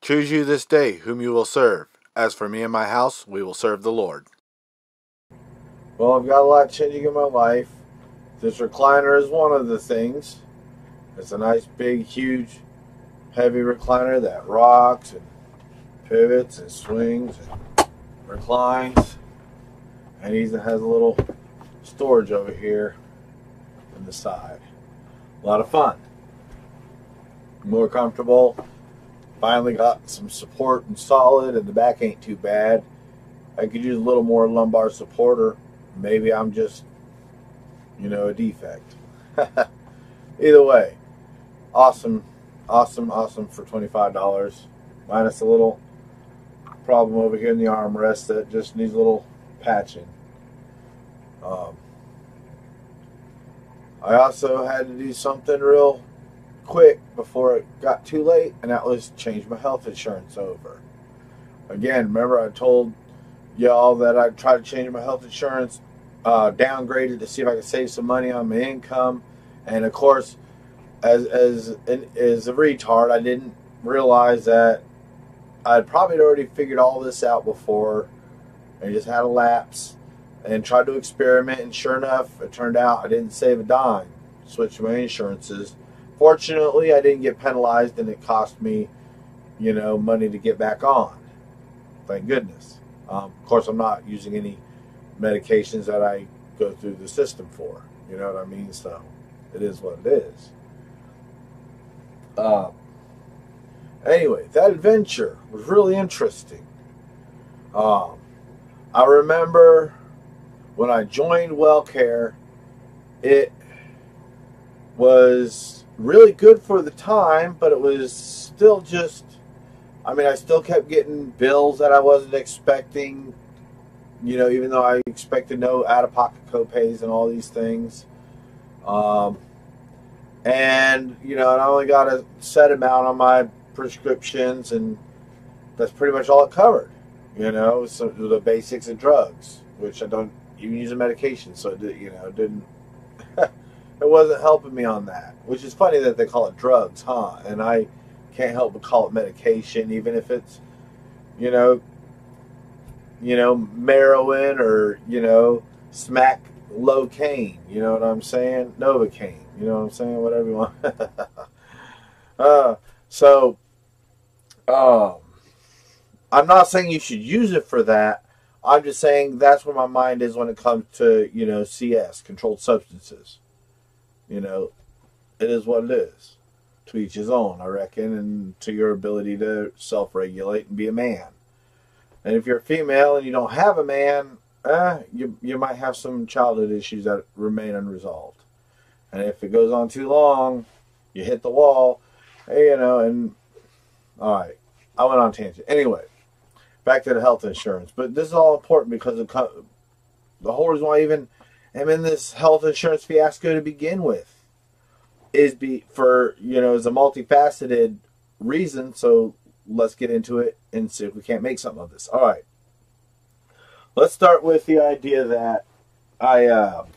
Choose you this day whom you will serve. As for me and my house, we will serve the Lord. Well, I've got a lot changing in my life. This recliner is one of the things. It's a nice, big, huge, heavy recliner that rocks and pivots and swings and reclines. And he has a little storage over here on the side. A lot of fun. More comfortable. Finally got some support and solid, and the back ain't too bad. I could use a little more lumbar support, or maybe I'm just, a defect. Either way, awesome for $25. Minus a little problem over here in the armrest that just needs a little patching. I also had to do something real quick before it got too late, and that was change my health insurance over. Again, remember I told y'all that I'd try to change my health insurance, downgraded to see if I could save some money on my income. And of course, as a retard, I didn't realize that I'd probably already figured all this out before and just had a lapse and tried to experiment, and sure enough, it turned out I didn't save a dime switching my insurances. Fortunately, I didn't get penalized, and it cost me, money to get back on. Thank goodness. Of course, I'm not using any medications that I go through the system for. You know what I mean? So, it is what it is. Anyway, that adventure was really interesting. I remember when I joined WellCare, it was really good for the time, but it was still just, I still kept getting bills that I wasn't expecting, even though I expected no out-of-pocket copays and all these things. And, I only got a set amount on my prescriptions, and that's pretty much all it covered. So the basics of drugs, which I don't even use a medication, so it didn't it wasn't helping me on that, which is funny that they call it drugs, huh? And I can't help but call it medication, even if it's Maroin or smack locaine, you know what I'm saying, Novocaine, you know what I'm saying, whatever you want. I'm not saying you should use it for that. I'm just saying that's where my mind is when it comes to, CS, controlled substances. It is what it is. To each his own, I reckon, and to your ability to self-regulate and be a man. And if you're a female and you don't have a man, you might have some childhood issues that remain unresolved. And if it goes on too long, you hit the wall, and all right, I went on a tangent. Anyway, back to the health insurance. But this is all important because the whole reason why I even am in this health insurance fiasco to begin with is is a multifaceted reason. So let's get into it and see if we can't make something of this. All right. Let's start with the idea that all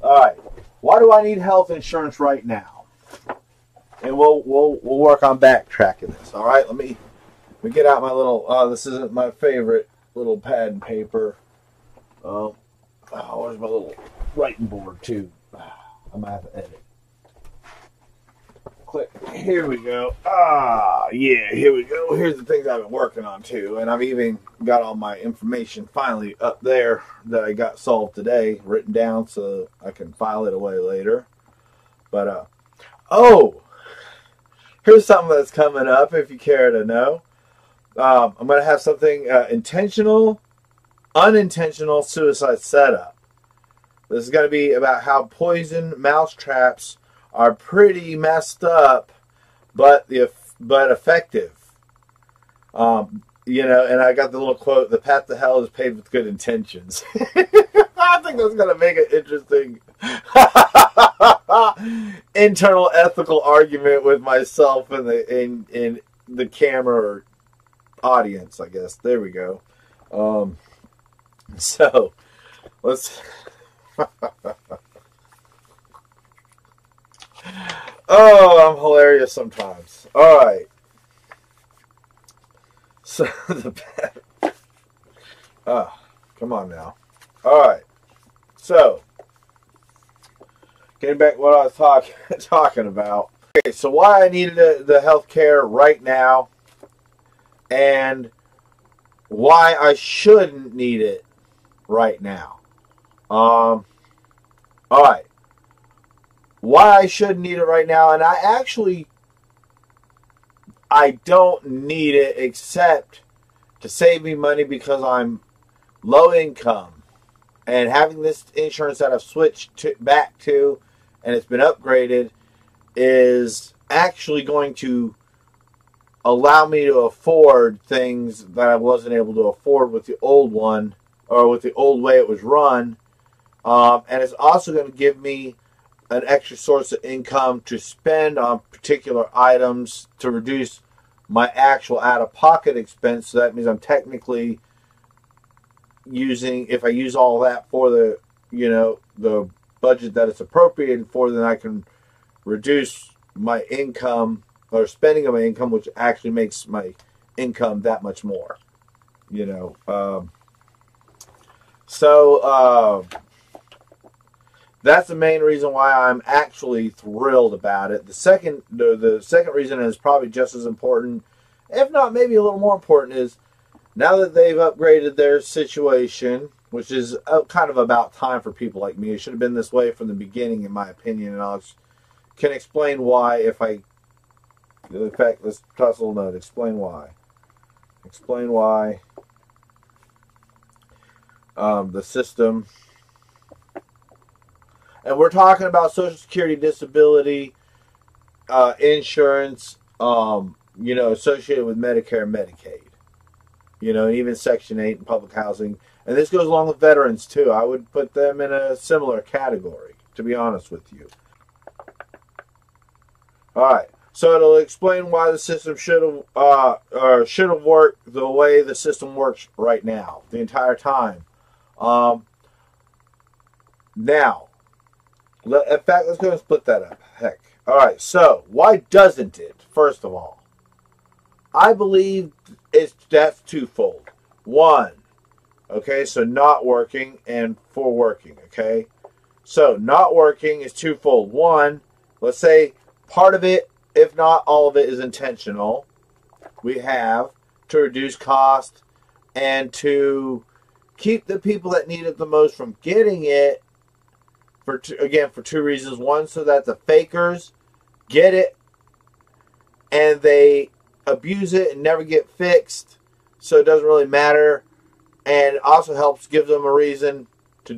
right, why do I need health insurance right now? And we'll work on backtracking this. All right, let me get out my little. This isn't my favorite little pad and paper. Where's my little writing board too? I might have to edit. Click. Here we go. Yeah, here we go. Here's the things I've been working on too, and I've even got all my information finally up there that I got solved today, written down so I can file it away later. But here's something that's coming up if you care to know. I'm going to have something intentional, unintentional suicide setup. This is going to be about how poison mouse traps are pretty messed up, but effective. And I got the little quote: "The path to hell is paved with good intentions." I think that's going to make an interesting internal ethical argument with myself and the camera audience, I guess. There we go. So let's. Oh, I'm hilarious sometimes. All right. So come on now. All right. So getting back to what I was talking about. Okay, so why I needed the health care right now, and why I shouldn't need it right now. All right. Why I shouldn't need it right now, and I don't need it except to save me money because I'm low income, and having this insurance that I've switched back to, and it's been upgraded, is actually going to allow me to afford things that I wasn't able to afford with the old one, or with the old way it was run. And it's also going to give me an extra source of income to spend on particular items to reduce my actual out-of-pocket expense. So that means I'm technically using, if I use all that for the, the budget that it's appropriated for, then I can reduce my income, or spending of my income, which actually makes my income that much more. So that's the main reason why I'm actually thrilled about it. The second reason is probably just as important, if not maybe a little more important, is now that they've upgraded their situation, which is kind of about time for people like me. It should have been this way from the beginning, in my opinion, and I'll can explain why if I... In fact, let's toss a little note. Explain why. Explain why the system... And we're talking about Social Security, disability, insurance, associated with Medicare and Medicaid. And even Section 8 and public housing. And this goes along with veterans, too. I would put them in a similar category, to be honest with you. All right. So it'll explain why the system should have worked the way the system works right now, the entire time. Now, in fact, let's go and split that up. Heck. All right. So why doesn't it? First of all, I believe that's twofold. One, okay, so not working and for working. Okay, so not working is twofold. One, let's say part of it, if not all of it, is intentional. We have to reduce cost and to keep the people that need it the most from getting it, for two reasons. One, so that the fakers get it and they abuse it and never get fixed, so it doesn't really matter. And it also helps give them a reason to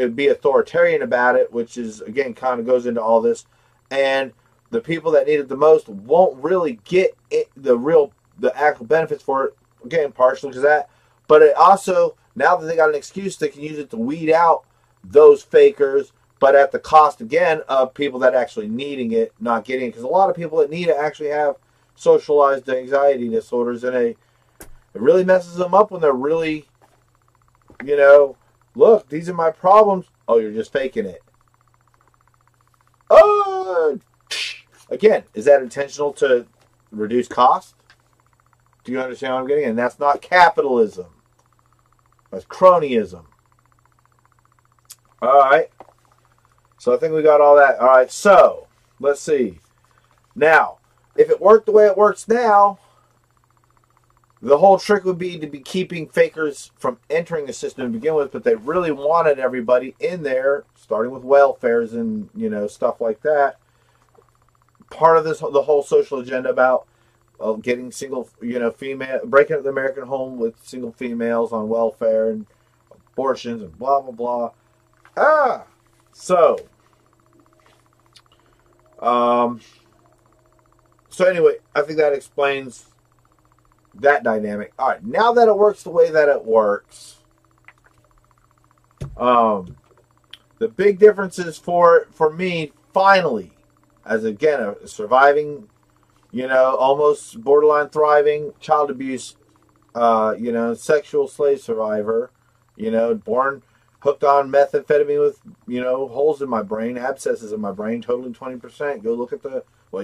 be authoritarian about it, which is, again, kind of goes into all this. And the people that need it the most won't really get the actual benefits for it, again, partially because of that. But it also, now that they got an excuse, they can use it to weed out those fakers, but at the cost, again, of people that actually needing it, not getting it. Because a lot of people that need it actually have socialized anxiety disorders, and it really messes them up when they're really, look, these are my problems. Oh, you're just faking it. Again, is that intentional to reduce cost? Do you understand what I'm getting at? And that's not capitalism. That's cronyism. All right. So I think we got all that. All right. So let's see. Now, if it worked the way it works now, the whole trick would be to be keeping fakers from entering the system to begin with, but they really wanted everybody in there, starting with welfares and, stuff like that. Part of the whole social agenda about getting single, female, breaking up the American home with single females on welfare and abortions and blah, blah, blah. So anyway, I think that explains that dynamic. All right, now that it works the way that it works, the big difference is for me, finally, as again a surviving, almost borderline thriving child abuse, sexual slave survivor, born hooked on methamphetamine with, holes in my brain, abscesses in my brain, totaling 20%. Go look at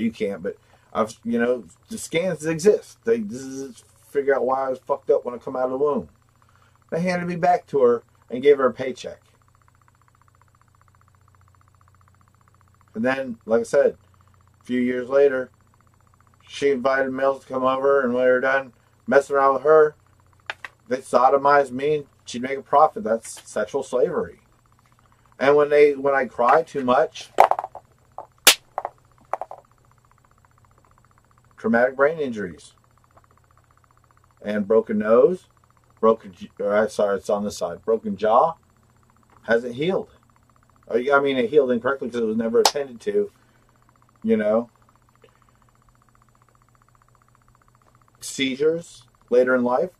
you can't, but I've, the scans exist. This is figure out why I was fucked up when I come out of the womb. They handed me back to her and gave her a paycheck. And then, like I said, a few years later, she invited males to come over, and when they were done messing around with her, they sodomized me, and she'd make a profit. That's sexual slavery. And when I cry too much, traumatic brain injuries and broken nose, it's on this side, broken jaw, hasn't healed. I mean, it healed incorrectly because it was never attended to, you know. Seizures later in life,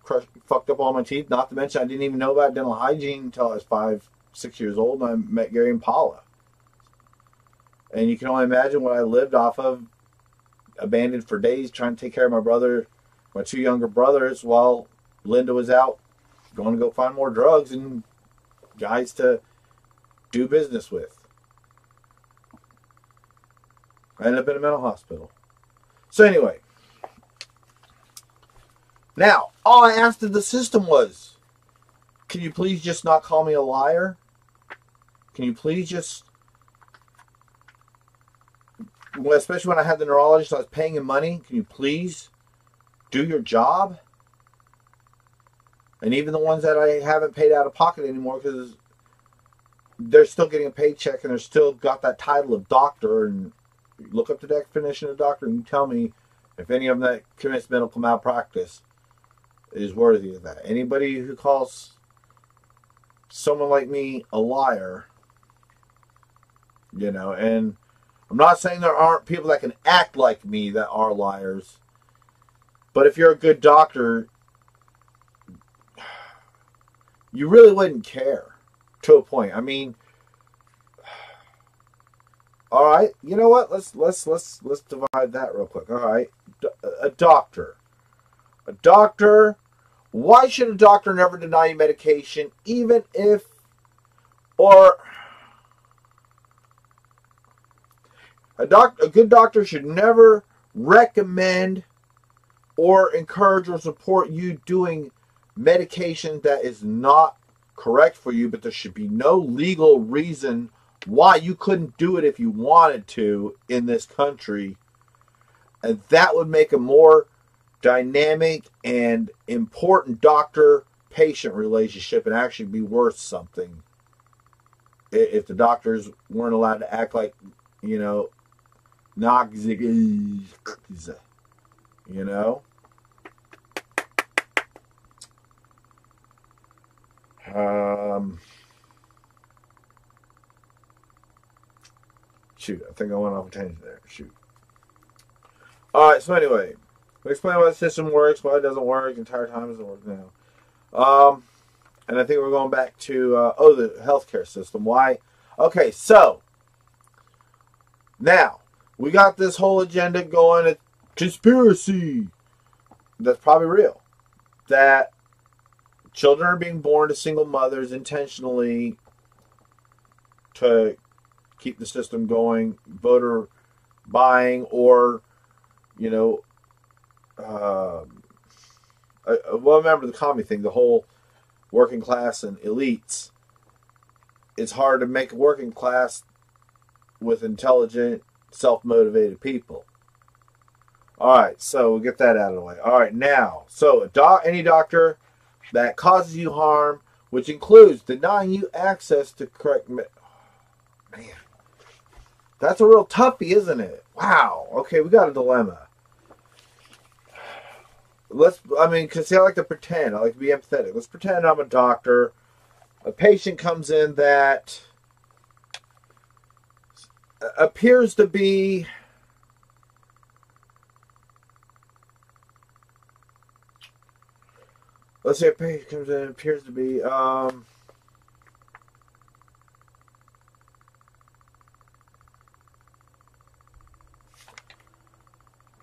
fucked up all my teeth. Not to mention, I didn't even know about dental hygiene until I was 5, 6 years old, and I met Gary and Paula. And you can only imagine what I lived off of, abandoned for days, trying to take care of my brother, my 2 younger brothers, while Linda was out going to go find more drugs and guys to do business with. I ended up in a mental hospital. So anyway, now, all I asked of the system was, can you please just not call me a liar? Can you please just, especially when I had the neurologist, I was paying him money, can you please do your job? And even the ones that I haven't paid out of pocket anymore, because they're still getting a paycheck and they're still got that title of doctor, and look up the definition of doctor and you tell me if any of them that commits medical malpractice is worthy of that. Anybody who calls someone like me a liar, you know, and I'm not saying there aren't people that can act like me that are liars, but if you're a good doctor, you really wouldn't care to a point. I mean, all right, you know what? Let's divide that real quick. All right, a doctor. A doctor, why should a doctor never deny you medication, even if, or a good doctor should never recommend or encourage or support you doing medication that is not correct for you, but there should be no legal reason why you couldn't do it if you wanted to in this country. And that would make a more dynamic and important doctor-patient relationship and actually be worth something if the doctors weren't allowed to act like, you know, you know. Shoot, I think I went off a tangent there. Shoot. Alright, so anyway, we explain why the system works, why it doesn't work, the entire time it doesn't work now. And I think we're going back to, the healthcare system. Why? Okay, so, now, we got this whole agenda going, a conspiracy. That's probably real. That children are being born to single mothers intentionally to keep the system going, voter buying, or, you know, well, remember the commie thing, the whole working class and elites. It's hard to make a working class with intelligent, self-motivated people. Alright, so we'll get that out of the way. Alright, now, so any doctor that causes you harm, which includes denying you access to correct... Man, that's a real toughie, isn't it? Wow. Okay, we got a dilemma. Because see, I like to pretend. I like to be empathetic. Let's pretend I'm a doctor. A patient comes in that appears to be... Let's say a patient comes in and appears to be...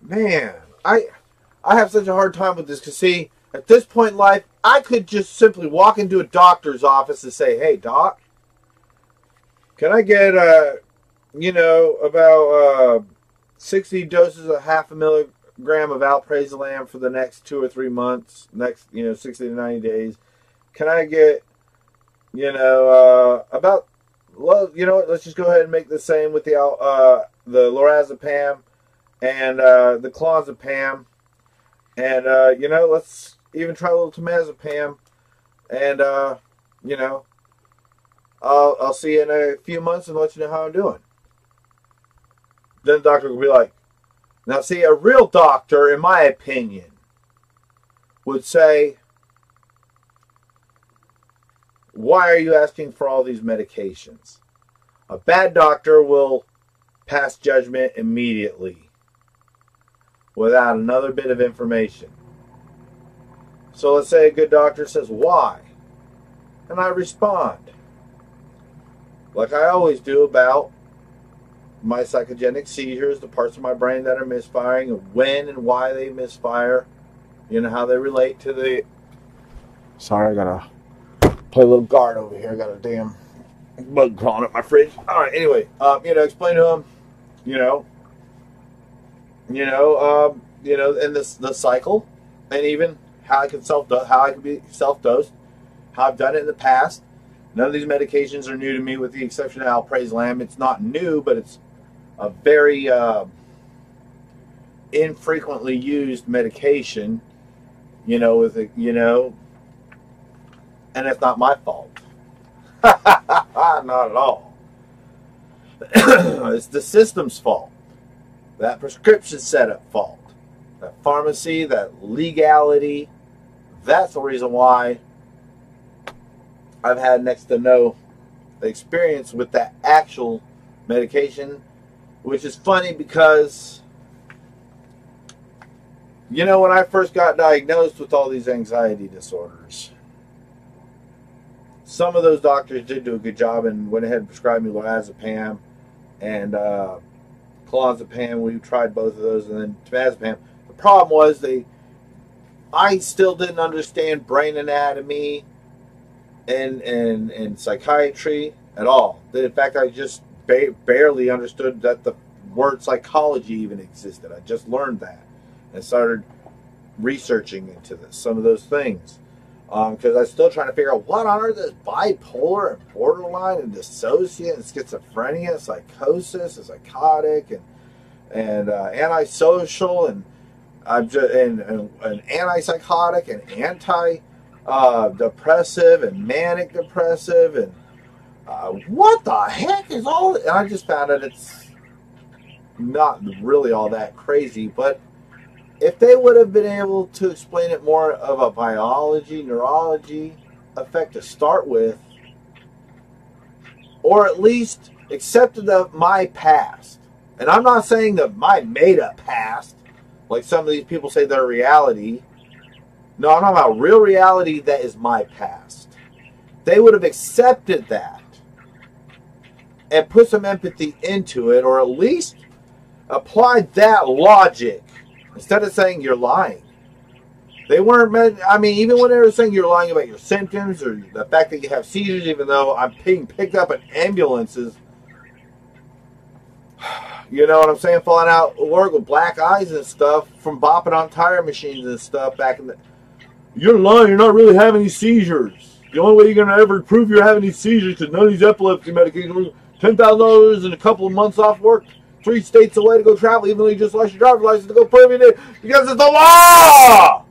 Man, I have such a hard time with this because, see, at this point in life, I could just simply walk into a doctor's office and say, hey, doc, can I get, about 60 doses of half a gram of alprazolam for the next 2 or 3 months, next 60 to 90 days? Can I get about, well, let's just go ahead and make the same with the lorazepam and the clonazepam, and let's even try a little temazepam, and I'll see you in a few months and let you know how I'm doing. Then the doctor will be like, now see, a real doctor, in my opinion, would say, why are you asking for all these medications? A bad doctor will pass judgment immediately without another bit of information. So let's say a good doctor says, why? And I respond, like I always do, about my psychogenic seizures, the parts of my brain that are misfiring, and when and why they misfire, how they relate to the... Sorry, I gotta play a little guard over here. I got a damn bug crawling up my fridge. All right, anyway, explain to them, and the cycle, and even how I can be self-dosed, how I've done it in the past. None of these medications are new to me, with the exception of alprazolam. It's not new, but it's a very infrequently used medication, and it's not my fault. Not at all. It's the system's fault. That prescription setup fault. That pharmacy, that legality. That's the reason why I've had next to no experience with that actual medication, which is funny because, when I first got diagnosed with all these anxiety disorders, some of those doctors did do a good job and went ahead and prescribed me lorazepam and clonazepam. We tried both of those, and then temazepam. The problem was I still didn't understand brain anatomy and psychiatry at all. In fact, I just barely understood that the word psychology even existed. I just learned that and started researching into some of those things, because I was still trying to figure out what on earth is bipolar and borderline and dissociate and schizophrenia, psychosis and psychotic and antisocial and antipsychotic and anti-depressive and manic depressive and what the heck is all that? And I just found out it's not really all that crazy, but if they would have been able to explain it more of a biology, neurology effect to start with, or at least accepted my past, and I'm not saying that my made-up past, like some of these people say their reality. No, I'm talking about real reality that is my past. They would have accepted that and put some empathy into it, or at least applied that logic instead of saying you're lying. They weren't meant, even when they were saying you're lying about your symptoms or the fact that you have seizures, even though I'm being picked up in ambulances, you know what I'm saying, falling out of work with black eyes and stuff from bopping on tire machines and stuff back in the... You're lying, you're not really having these seizures. The only way you're going to ever prove you're having these seizures, because none of these epilepsy medications, $10,000 and a couple of months off work, 3 states away to go travel, even though you just lost your driver's license, to go prove you did, because it's the law!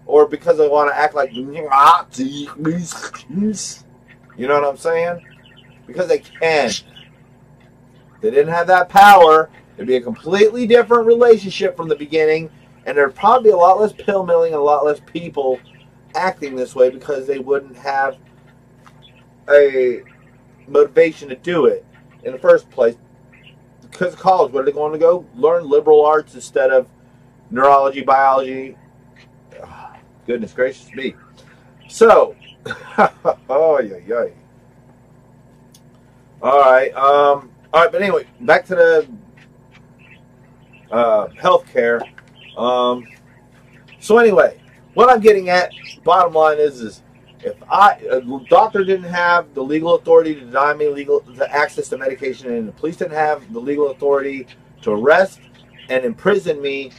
Or because they want to act like, you know what I'm saying? Because they can. If they didn't have that power, it'd be a completely different relationship from the beginning, and there'd probably be a lot less pill milling and a lot less people acting this way, because they wouldn't have a motivation to do it in the first place. Because of college, what are they going to go? Learn liberal arts instead of neurology, biology. Oh, goodness gracious me. So, oh, yeah. All right, but anyway, back to the healthcare. So anyway, what I'm getting at, bottom line is if a doctor didn't have the legal authority to deny me the access to medication, and the police didn't have the legal authority to arrest and imprison me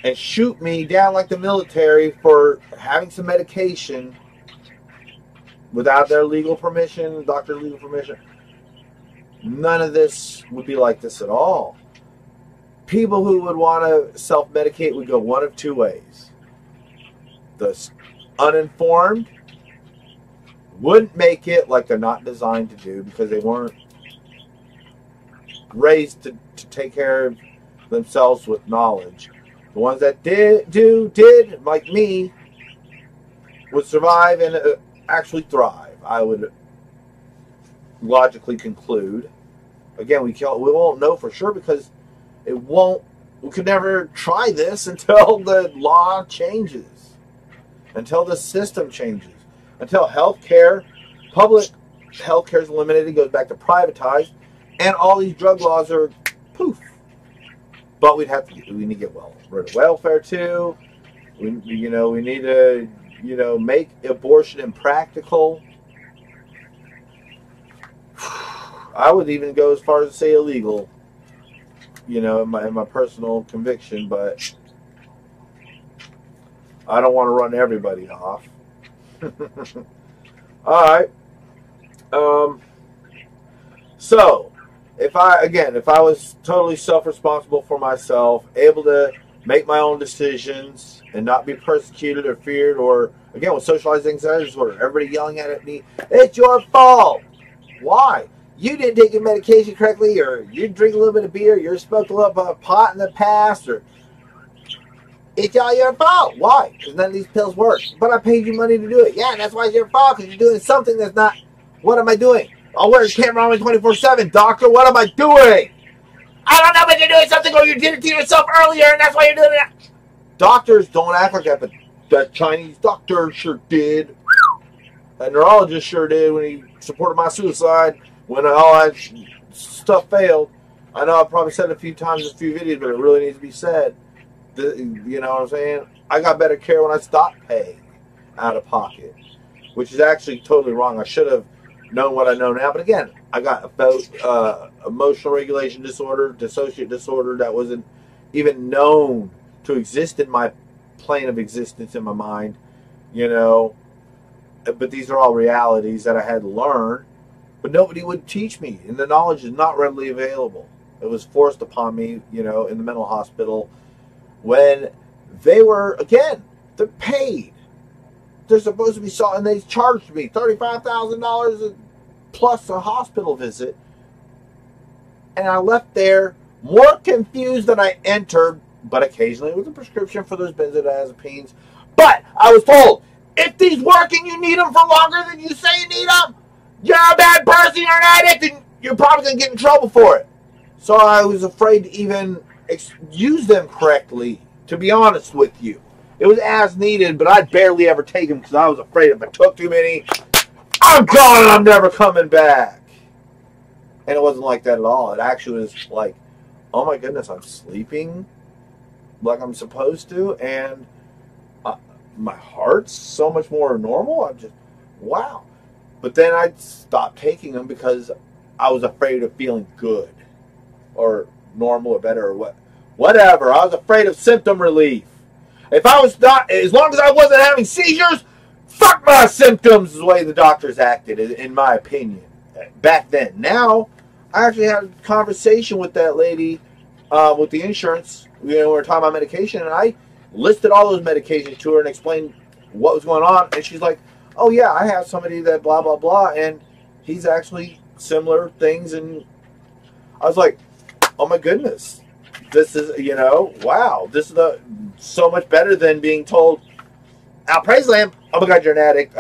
and shoot me down like the military for having some medication without their legal permission, doctor's legal permission, none of this would be like this at all. People who would want to self-medicate would go one of two ways. The uninformed wouldn't make it, like they're not designed to do, because they weren't raised to take care of themselves with knowledge. The ones that did, like me, would survive and actually thrive, I would logically conclude. Again, we won't know for sure because we could never try this until the law changes, until the system changes, until public healthcare is eliminated, goes back to privatized, and all these drug laws are poof. But we need to get rid of welfare too. We need to make abortion impractical. I would even go as far as to say illegal, in my personal conviction, but I don't want to run everybody off. All right. So, if I was totally self-responsible for myself, able to make my own decisions and not be persecuted or feared, or, again, with socialized anxiety disorder, everybody yelling at me, it's your fault. Why? You didn't take your medication correctly, or you drink a little bit of beer, you smoked a little bit of pot in the past, or it's all your fault. Why? Because none of these pills work. But I paid you money to do it. Yeah, and that's why it's your fault, because you're doing something that's not. What am I doing? I'll wear a camera on me 24/7, doctor. What am I doing? I don't know, but you're doing something, or you did it to yourself earlier, and that's why you're doing it. Doctors don't act like that, but the Chinese doctor sure did. A neurologist sure did when he supported my suicide, when all that stuff failed. I know I've probably said it a few times in a few videos, but it really needs to be said. You know what I'm saying? I got better care when I stopped paying out of pocket, which is actually totally wrong. I should have known what I know now. But again, I got emotional regulation disorder, dissociative disorder that wasn't even known to exist in my plane of existence in my mind, But these are all realities that I had to learn. But nobody would teach me, and the knowledge is not readily available. It was forced upon me, in the mental hospital when they were, again, they're paid. They're supposed to be and they charged me $35,000 plus a hospital visit. And I left there more confused than I entered, but occasionally with a prescription for those benzodiazepines. But I was told, if these work and you need them for longer than you say you need them, you're a bad person, you're an addict, and you're probably going to get in trouble for it. So I was afraid to even use them correctly, to be honest with you. It was as needed, but I'd barely ever take them because I was afraid if I took too many, I'm gone and I'm never coming back. And it wasn't like that at all. It actually was like, oh my goodness, I'm sleeping like I'm supposed to, and my heart's so much more normal. I'm just, wow. But then I stopped taking them because I was afraid of feeling good or normal or better or whatever. I was afraid of symptom relief. If I was not, as long as I wasn't having seizures, fuck my symptoms is the way the doctors acted, in my opinion, back then. Now, I actually had a conversation with that lady with the insurance. We were talking about medication, and I listed all those medications to her and explained what was going on. And she's like, oh, yeah, I have somebody that blah, blah, blah, and he's actually similar things. And I was like, oh, my goodness. This is, wow. This is so much better than being told, Alprazolam, oh, my God, you're an addict.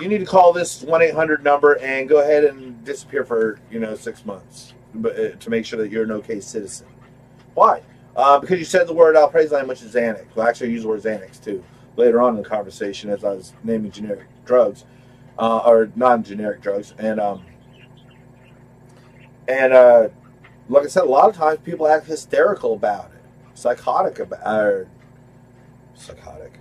You need to call this 1-800 number and go ahead and disappear for, 6 months to make sure that you're an okay citizen. Why? Because you said the word Alprazolam, which is Xanax. Well, actually, I use the word Xanax, too, later on in the conversation as I was naming generic drugs, or non-generic drugs. And like I said, a lot of times people act hysterical about it, psychotic about it. Psychotic.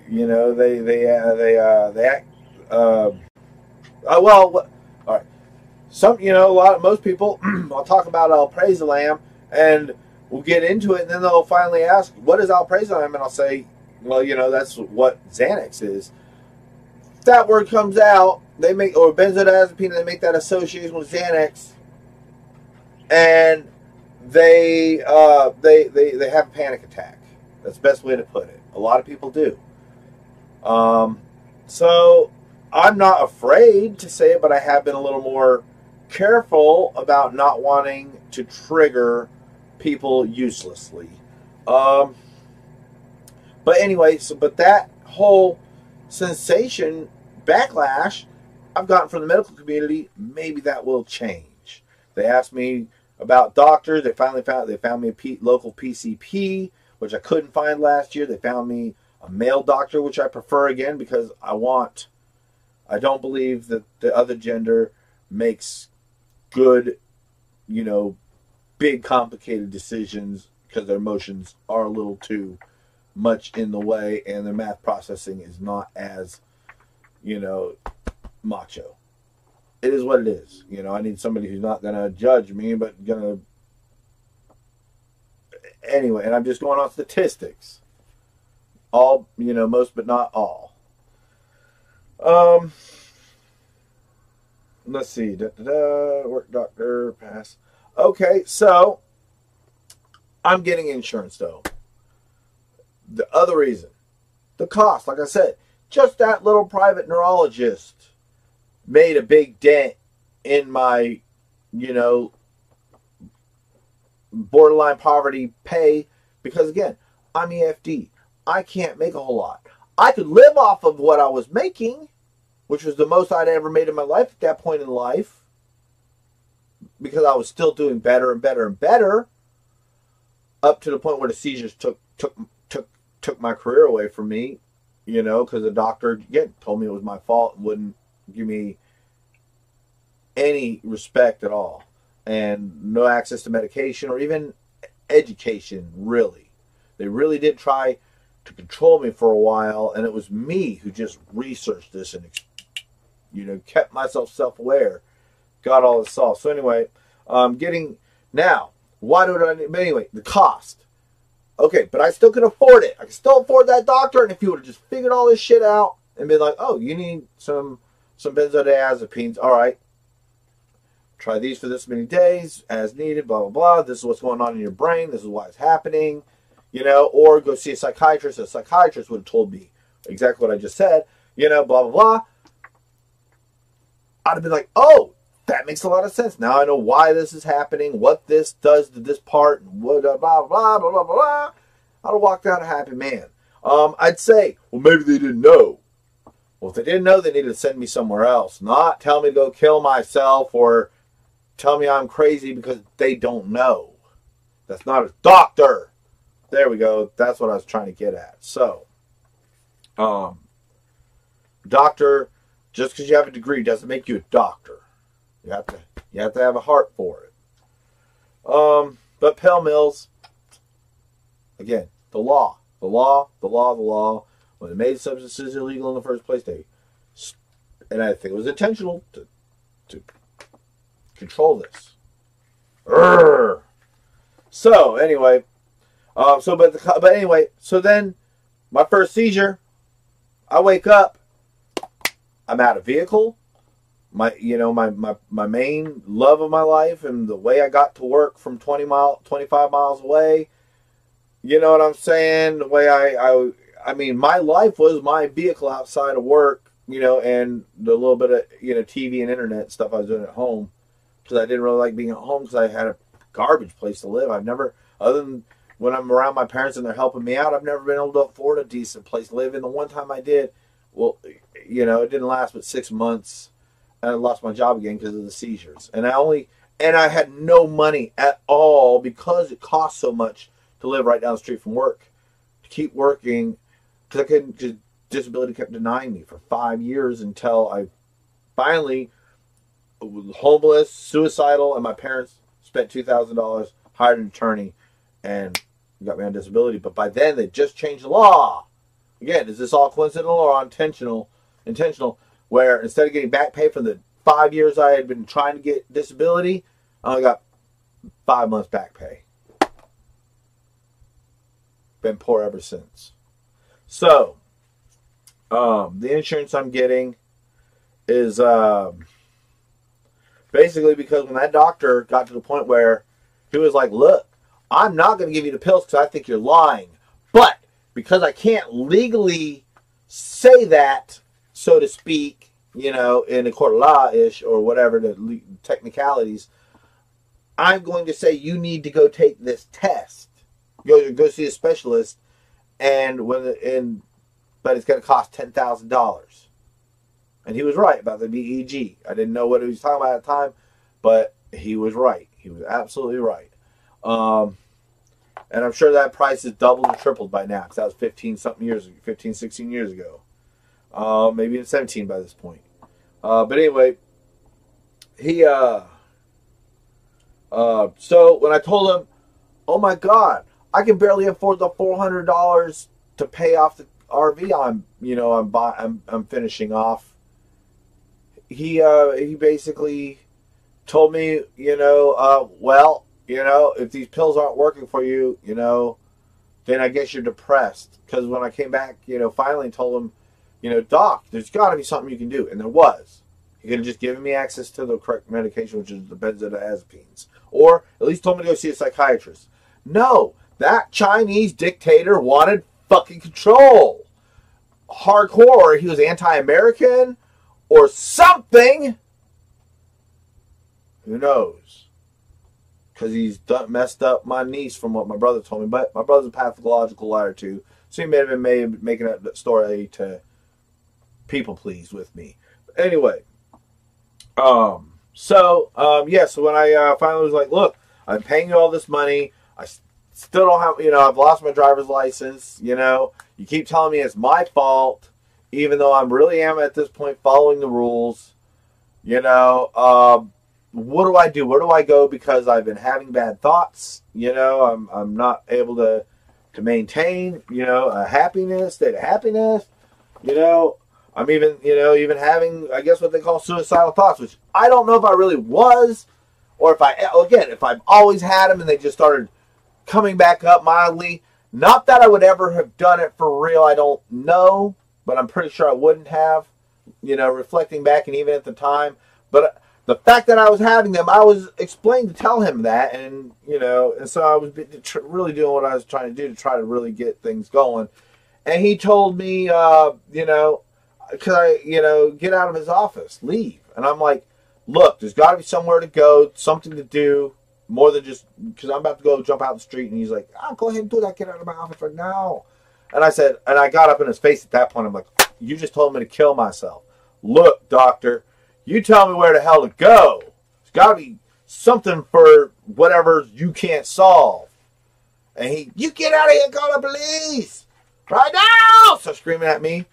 They act. Well, all right. Most people. I'll talk about Alprazolam, and we'll get into it, and then they'll finally ask, what is alprazolam? And I'll say, well, you know, that's what Xanax is. That word comes out, they make, or benzodiazepine, they make that association with Xanax, and they have a panic attack. That's the best way to put it. A lot of people do. So I'm not afraid to say it, but I have been a little more careful about not wanting to trigger people uselessly. But anyway, but that whole sensation backlash I've gotten from the medical community, maybe that will change. They asked me about doctors. They found me a local PCP, which I couldn't find last year. They found me a male doctor, which I prefer, again, because I don't believe that the other gender makes good, you know, big complicated decisions, because their emotions are a little too much in the way, and their math processing is not as, you know, macho. It is what it is. You know, I need somebody who's not going to judge me, but going to... Anyway, and I'm just going on statistics. All, you know, most but not all. Let's see. Work doctor, pass. Okay, so I'm getting insurance, though. The other reason, the cost, like I said, just that little private neurologist made a big dent in my, you know, borderline poverty pay, because, again, I'm EFD. I can't make a whole lot. I could live off of what I was making, which was the most I'd ever made in my life at that point in life, because I was still doing better and better and better, up to the point where the seizures took my career away from me, you know, because the doctor, again, told me it was my fault and wouldn't give me any respect at all, and no access to medication or even education, really. They really did try to control me for a while, and it was me who just researched this and, you know, kept myself self-aware, got all this solved. So anyway, now, why do I need, but anyway, the cost. Okay, but I still can afford it. I can still afford that doctor, and if you would have just figured all this shit out and been like, oh, you need some benzodiazepines, all right, try these for this many days, as needed, blah, blah, blah, this is what's going on in your brain, this is why it's happening, you know, or go see a psychiatrist. A psychiatrist would have told me exactly what I just said, you know, blah, blah, blah. I'd have been like, oh, that makes a lot of sense. Now I know why this is happening, what this does to this part, and what, blah, blah, blah, blah, blah, blah. I'd have walked out a happy man. I'd say, well, maybe they didn't know. Well, if they didn't know, they needed to send me somewhere else. Not tell me to go kill myself or tell me I'm crazy because they don't know. That's not a doctor. There we go. That's what I was trying to get at. So, doctor, just because you have a degree doesn't make you a doctor. You have to have a heart for it. But pill mills, again, the law. When they made substances illegal in the first place, and I think it was intentional to control this. Urgh. So anyway, but anyway, so then my first seizure, I wake up, I'm out of vehicle. My main love of my life and the way I got to work from 25 miles away. You know what I'm saying? The way I mean, my life was my vehicle outside of work, you know, and the little bit of, you know, TV and internet stuff I was doing at home, because I didn't really like being at home because I had a garbage place to live. I've never, other than when I'm around my parents and they're helping me out, I've never been able to afford a decent place to live. And the one time I did, well, you know, it didn't last but 6 months. And I lost my job again because of the seizures. And I had no money at all because it cost so much to live right down the street from work, to keep working, because I couldn't, just disability kept denying me for 5 years until I finally was homeless, suicidal, and my parents spent $2,000, hired an attorney, and got me on disability. But by then, they just changed the law. Again, is this all coincidental or intentional? Where instead of getting back pay for the 5 years I had been trying to get disability, I only got 5 months back pay. been poor ever since. So, the insurance I'm getting is basically because when that doctor got to the point where he was like, look, I'm not going to give you the pills because I think you're lying. But because I can't legally say that, so to speak, you know, in a court of law-ish or whatever the technicalities, I'm going to say you need to go take this test. Go see a specialist, but it's going to cost $10,000. And he was right about the BEG. I didn't know what he was talking about at the time, but he was right. He was absolutely right. And I'm sure that price has doubled or tripled by now, because that was 16 years ago. Maybe even 17 by this point. But anyway, so when I told him, oh my God, I can barely afford the $400 to pay off the RV I'm finishing off. He basically told me, well, if these pills aren't working for you, then I guess you're depressed. Because when I came back, finally told him, Doc, there's got to be something you can do. And there was. He could have just given me access to the correct medication, which is the benzodiazepines. Or at least told me to go see a psychiatrist. No, that Chinese dictator wanted fucking control. Hardcore. He was anti-American or something. Who knows? Because he's messed up my niece from what my brother told me. But my brother's a pathological liar too. So he may have been making up that story to people please with me. But anyway. So when I finally was like, look, I'm paying you all this money. I still don't have, I've lost my driver's license. You keep telling me it's my fault, even though I really am at this point following the rules. What do I do? Where do I go? Because I've been having bad thoughts. I'm not able to maintain, a state of happiness. I'm even having, I guess, what they call suicidal thoughts, which I don't know if I really was, or if I've always had them and they just started coming back up mildly. Not that I would ever have done it for real, I don't know, but I'm pretty sure I wouldn't have, reflecting back and even at the time. But the fact that I was having them, I was explaining to tell him that, and, and so I was really doing what I was trying to do to try to really get things going. And he told me, could I, get out of his office, leave. And I'm like, look, there's got to be somewhere to go, something to do, more than just, because I'm about to go jump out in the street. And he's like, go ahead and do that, get out of my office right now. And I said, and I got up in his face at that point. I'm like, you just told me to kill myself. Look, doctor, you tell me where the hell to go. There's got to be something for whatever you can't solve. And you get out of here and call the police right now. So screaming at me.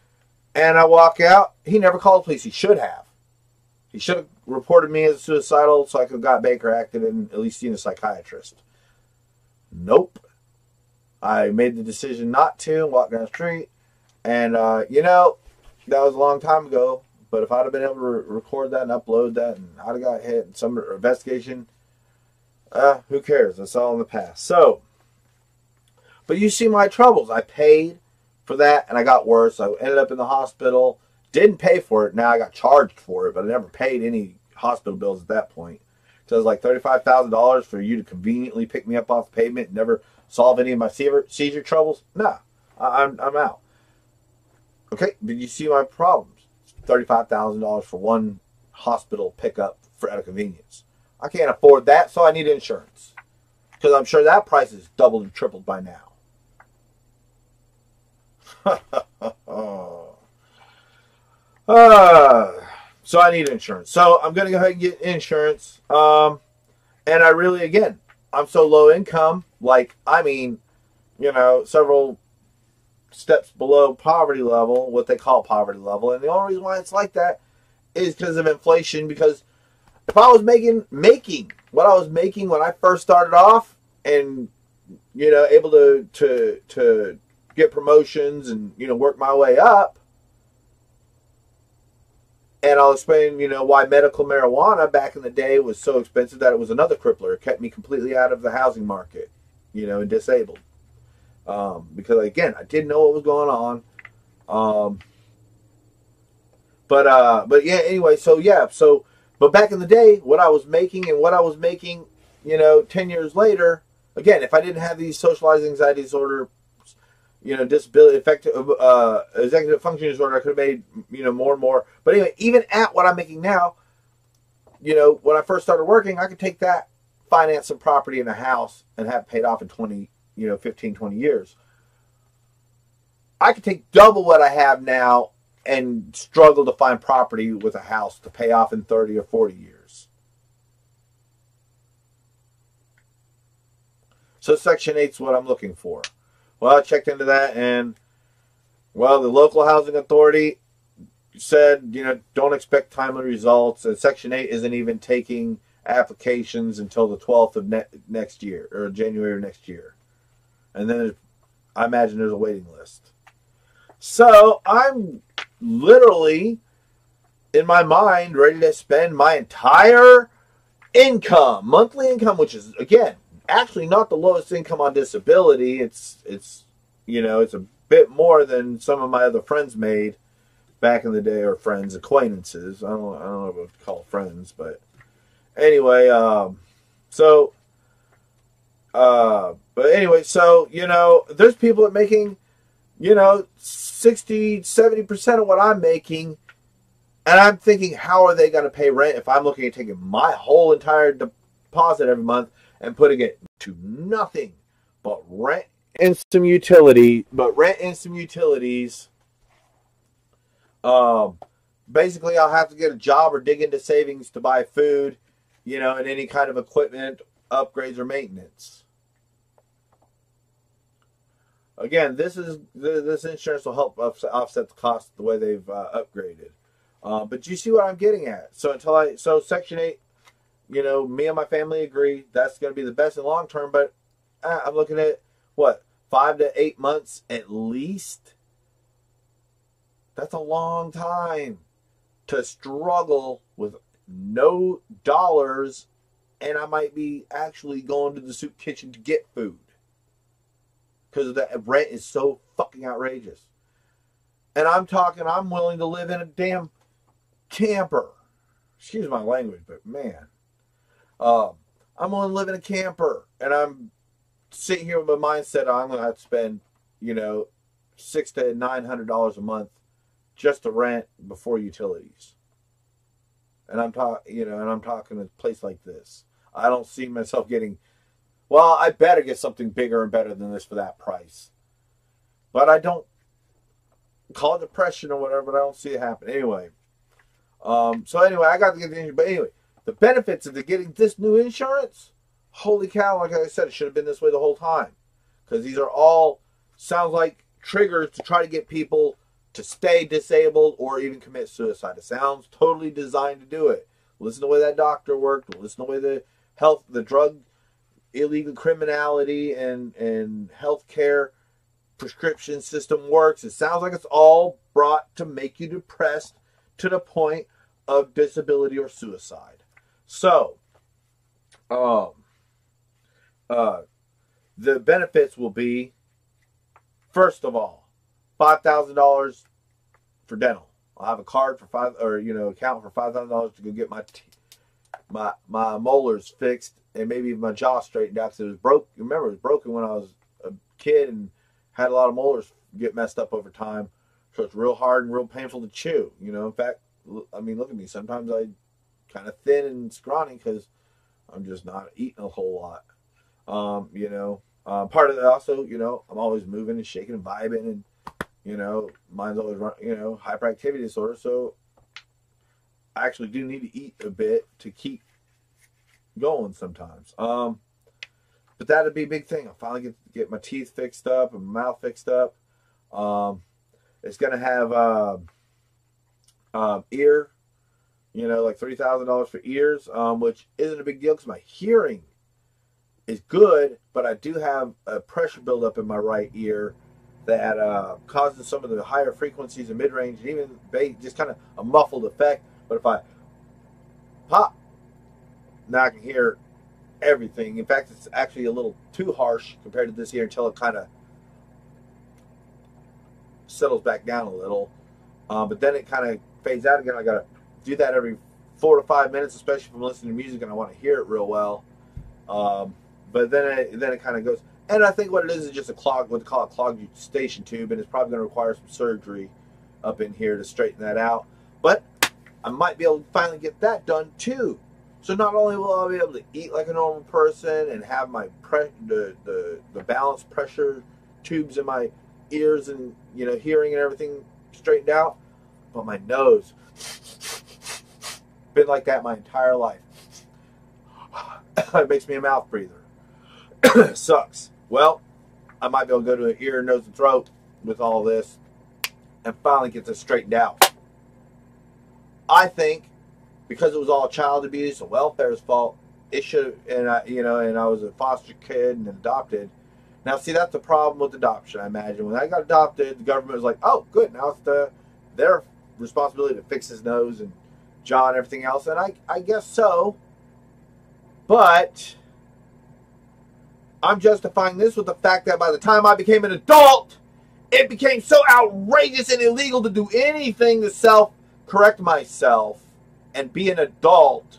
And I walk out. He never called the police. He should have. He should have reported me as suicidal so I could have got Baker acted and at least seen a psychiatrist. Nope. I made the decision not to and walked down the street. And, that was a long time ago. But if I'd have been able to record that and upload that and I'd have got hit in some investigation, who cares? That's all in the past. So, but you see my troubles. I paid for that and I got worse. I ended up in the hospital. Didn't pay for it. Now I got charged for it, but I never paid any hospital bills at that point. So it was like $35,000 for you to conveniently pick me up off the pavement and never solve any of my seizure troubles. No, I'm out. Okay, but you see my problems. $35,000 for one hospital pickup out of convenience. I can't afford that, so I need insurance. Because I'm sure that price is doubled and tripled by now. So I need insurance. So I'm going to go ahead and get insurance. And I really, again, I'm so low income. Several steps below poverty level, what they call poverty level. And the only reason why it's like that is because of inflation. Because if I was making what I was making when I first started off and, able to get promotions and, work my way up, and I'll explain, why medical marijuana back in the day was so expensive that it was another crippler. It kept me completely out of the housing market, and disabled. Because again, I didn't know what was going on. Um, but yeah, anyway, so yeah, so but back in the day, what I was making and what I was making, 10 years later, again, if I didn't have these socialized anxiety disorder, disability, effective, executive functioning disorder, I could have made, more and more. But anyway, even at what I'm making now, when I first started working, I could take that, finance some property in a house and have it paid off in 20, 15, 20 years. I could take double what I have now and struggle to find property with a house to pay off in 30 or 40 years. So Section 8 is what I'm looking for. Well, I checked into that, and, well, the local housing authority said, don't expect timely results. And Section 8 isn't even taking applications until the 12th of next year, or January of next year. And then I imagine there's a waiting list. So I'm literally, in my mind, ready to spend my entire income, monthly income, which is, again, actually not the lowest income on disability. It's a bit more than some of my other friends made back in the day, or friends, acquaintances. I don't know what to call friends, but anyway, so there's people that making, 60, 70% of what I'm making. And I'm thinking, how are they going to pay rent if I'm looking at taking my whole entire deposit every month and putting it to nothing but rent and some utilities. Basically, I'll have to get a job or dig into savings to buy food, and any kind of equipment, upgrades, or maintenance. Again, this insurance will help offset the cost the way they've upgraded. But you see what I'm getting at. So Section 8, me and my family agree that's going to be the best in the long term. But I'm looking at, what, 5 to 8 months at least? That's a long time to struggle with no dollars, and I might be actually going to the soup kitchen to get food. Because the rent is so fucking outrageous. And I'm willing to live in a damn camper. Excuse my language, but man. I'm willing to live in a camper. And I'm sitting here with my mindset, I'm going to have to spend, $600 to $900 a month just to rent before utilities. And I'm talking a place like this. I don't see myself getting, well, I better get something bigger and better than this for that price. But I don't, call it depression or whatever, but I don't see it happen. Anyway. So anyway, I got to get the insurance. But anyway, the benefits of getting this new insurance, holy cow, like I said, it should have been this way the whole time. Because these are all, sounds like triggers to try to get people to stay disabled or even commit suicide. It sounds totally designed to do it. Listen to the way that doctor worked. Listen to the way the drug, illegal criminality, and healthcare prescription system works. It sounds like it's all brought to make you depressed to the point of disability or suicide. So, the benefits will be, first of all, $5,000 for dental. I'll have a card for account for $5,000 to go get my molars fixed and maybe my jaw straightened out because it was broke. Remember, it was broken when I was a kid and had a lot of molars get messed up over time. So it's real hard and real painful to chew. In fact, I mean, look at me. Sometimes I kind of thin and scrawny because I'm just not eating a whole lot. Part of it also, I'm always moving and shaking and vibing, and mine's always hyperactivity disorder. So I actually do need to eat a bit to keep going sometimes. But that'd be a big thing. I'll finally get my teeth fixed up and my mouth fixed up. It's gonna have ear, like $3,000 for ears, which isn't a big deal because my hearing is good, but I do have a pressure buildup in my right ear that causes some of the higher frequencies and mid-range, and even just kind of a muffled effect. But if I pop, now I can hear everything. In fact, it's actually a little too harsh compared to this ear until it kind of settles back down a little. But then it kind of fades out again. I got to do that every 4 to 5 minutes, especially if I'm listening to music and I want to hear it real well. But then it kind of goes. And I think what it is just a clog, what they call a clogged eustachian tube, and it's probably going to require some surgery up in here to straighten that out. But I might be able to finally get that done too. So not only will I be able to eat like a normal person and have my the balanced pressure tubes in my ears and hearing and everything straightened out, but my nose been like that my entire life. It makes me a mouth breather. Sucks. Well, I might be able to go to an ear, nose, and throat with all this and finally get this straightened out. I think because it was all child abuse and welfare's fault, it should, and I was a foster kid and adopted. Now, see, that's the problem with adoption, I imagine. When I got adopted, the government was like, oh, good, now it's their responsibility to fix his nose and jaw and everything else. And I guess so. But I'm justifying this with the fact that by the time I became an adult, it became so outrageous and illegal to do anything to self-correct myself and be an adult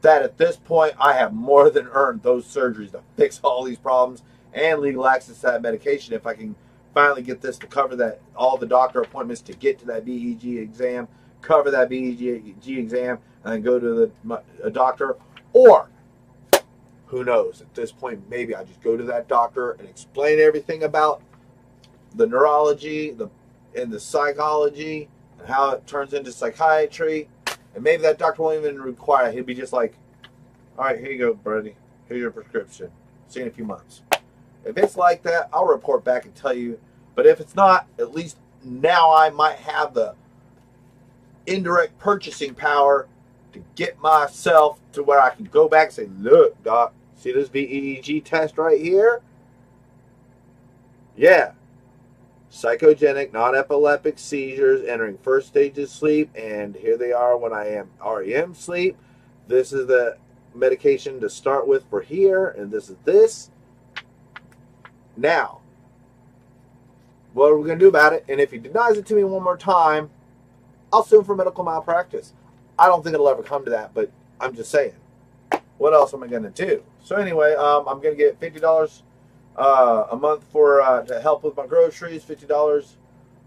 that at this point I have more than earned those surgeries to fix all these problems and legal access to that medication if I can finally get this to cover that, all the doctor appointments to get to that BEG exam, cover that BEG exam, and then go to a doctor. Or, who knows, at this point maybe I just go to that doctor and explain everything about the neurology and the psychology and how it turns into psychiatry. And maybe that doctor won't even require it. He'll be just like, all right, here you go, buddy. Here's your prescription. See you in a few months. If it's like that, I'll report back and tell you. But if it's not, at least now I might have the indirect purchasing power to get myself to where I can go back and say, look, doc, see this VEEG test right here? Yeah. Psychogenic, non-epileptic seizures entering first stages of sleep, and here they are when I am REM sleep. This is the medication to start with for here, and this is this. Now, what are we going to do about it? And if he denies it to me one more time, I'll sue him for medical malpractice. I don't think it'll ever come to that, but I'm just saying. What else am I going to do? So anyway, I'm going to get $50 a month for to help with my groceries. $50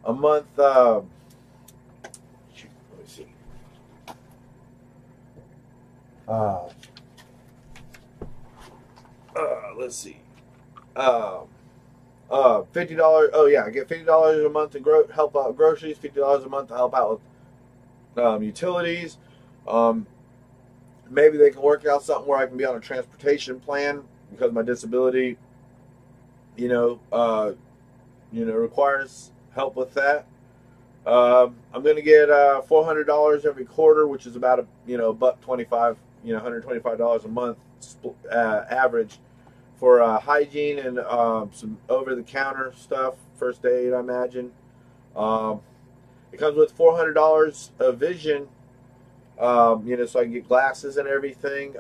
a month. Let me see. Let's see. $50. Oh yeah, I get $50 a month to help out groceries. $50 a month to help out with utilities. Maybe they can work out something where I can be on a transportation plan because my disability, requires help with that. I'm going to get $400 every quarter, which is about $1.25, $125 a month average for hygiene and some over-the-counter stuff, first aid, I imagine. It comes with $400 of vision, so I can get glasses and everything.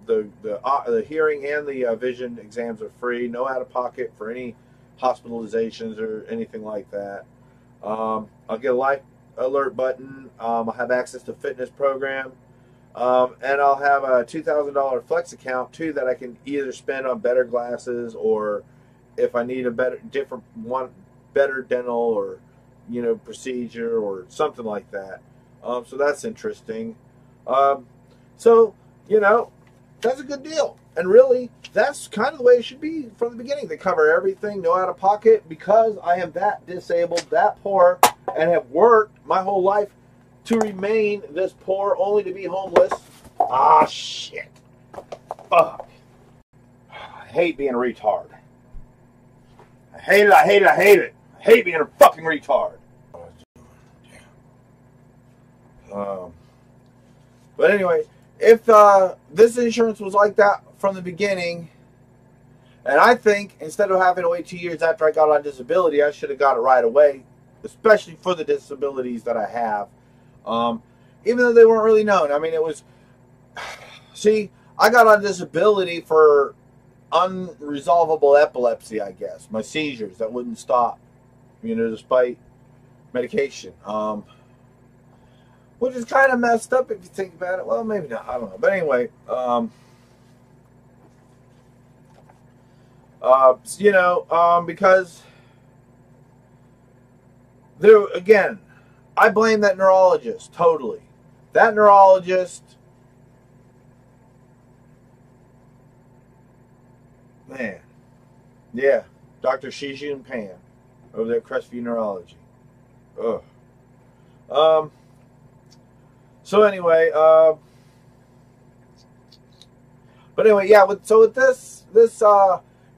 The hearing and the vision exams are free, no out-of-pocket for any hospitalizations or anything like that. I'll get a life alert button. I'll have access to fitness program. And I'll have a $2,000 flex account too that I can either spend on better glasses or if I need a better dental or procedure or something like that. So that's interesting. So that's a good deal. And really, that's kind of the way it should be from the beginning. They cover everything, no out of pocket, because I am that disabled, that poor, and have worked my whole life to remain this poor, only to be homeless. Ah, shit. Fuck. I hate being a retard. I hate it, I hate it, I hate it. I hate being a fucking retard. But anyway, if this insurance was like that from the beginning, and I think instead of having to wait 2 years after I got on disability, I should have got it right away, especially for the disabilities that I have. Even though they weren't really known. I mean, it was... See, I got on disability for unresolvable epilepsy, I guess. My seizures that wouldn't stop, despite medication. Which is kind of messed up if you think about it. Well, maybe not. I don't know. But anyway, because there again, I blame that neurologist totally. That neurologist, man, yeah, Dr. Shijun Pan over there at Crestview Neurology. Ugh. So anyway, but anyway, yeah. So with this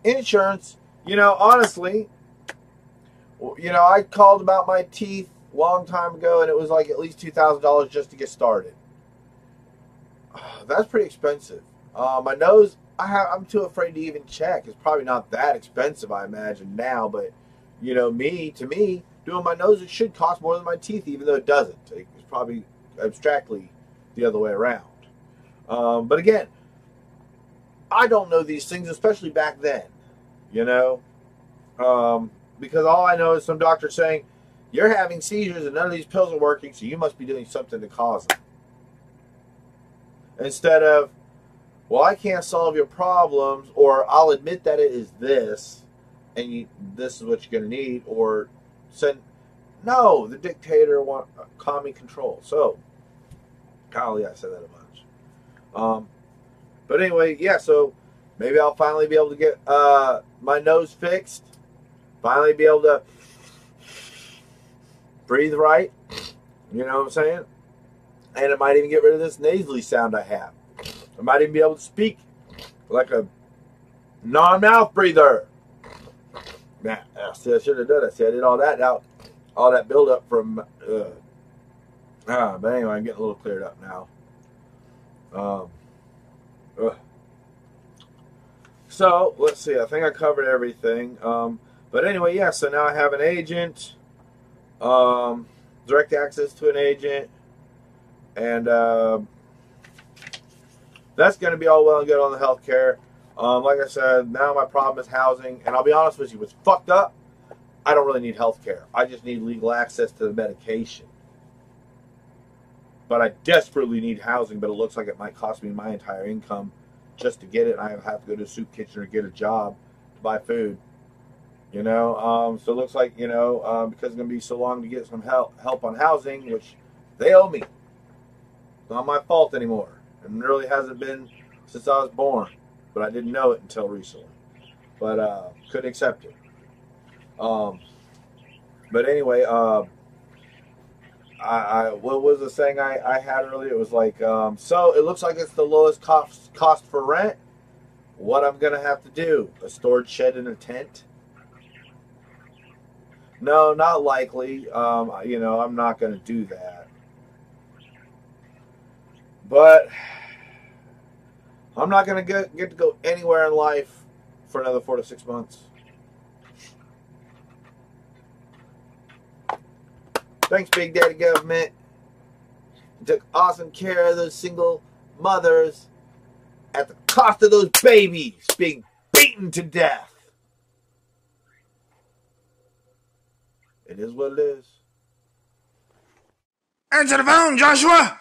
insurance, honestly, I called about my teeth a long time ago, and it was like at least $2,000 just to get started. That's pretty expensive. My nose, I'm too afraid to even check. It's probably not that expensive, I imagine now, but to me, doing my nose, it should cost more than my teeth, even though it doesn't. It's probably abstractly the other way around. But again, I don't know these things, especially back then, because all I know is some doctor saying, you're having seizures and none of these pills are working, so you must be doing something to cause them. Instead of, well, I can't solve your problems, or I'll admit that it is this, and this is what you're going to need, or no, the dictator want commie control. So, golly, I said that a bunch. But anyway, yeah, so maybe I'll finally be able to get my nose fixed. Finally be able to breathe right. You know what I'm saying? And it might even get rid of this nasally sound I have. I might even be able to speak like a non-mouth breather. Nah, see, I should have done it. See, I did all that now. All that buildup from... but anyway, I'm getting a little cleared up now. So, let's see. I think I covered everything. But anyway, yeah, so now I have an agent. Direct access to an agent. And that's going to be all well and good on the health care. Like I said, now my problem is housing. And I'll be honest with you, what's fucked up, I don't really need health care. I just need legal access to the medication. But I desperately need housing, but it looks like it might cost me my entire income just to get it. I have to go to a soup kitchen or get a job to buy food. So it looks like, because it's going to be so long to get some help on housing, which they owe me. It's not my fault anymore. It really hasn't been since I was born. But I didn't know it until recently. But couldn't accept it. But anyway, what was the saying I had earlier? It was like, so it looks like it's the lowest cost for rent. What I'm going to have to do? A storage shed in a tent? No, not likely. I'm not going to do that. But I'm not going to get to go anywhere in life for another 4 to 6 months. Thanks, Big Daddy Government. You took awesome care of those single mothers at the cost of those babies being beaten to death. It is what it is. Answer the phone, Joshua!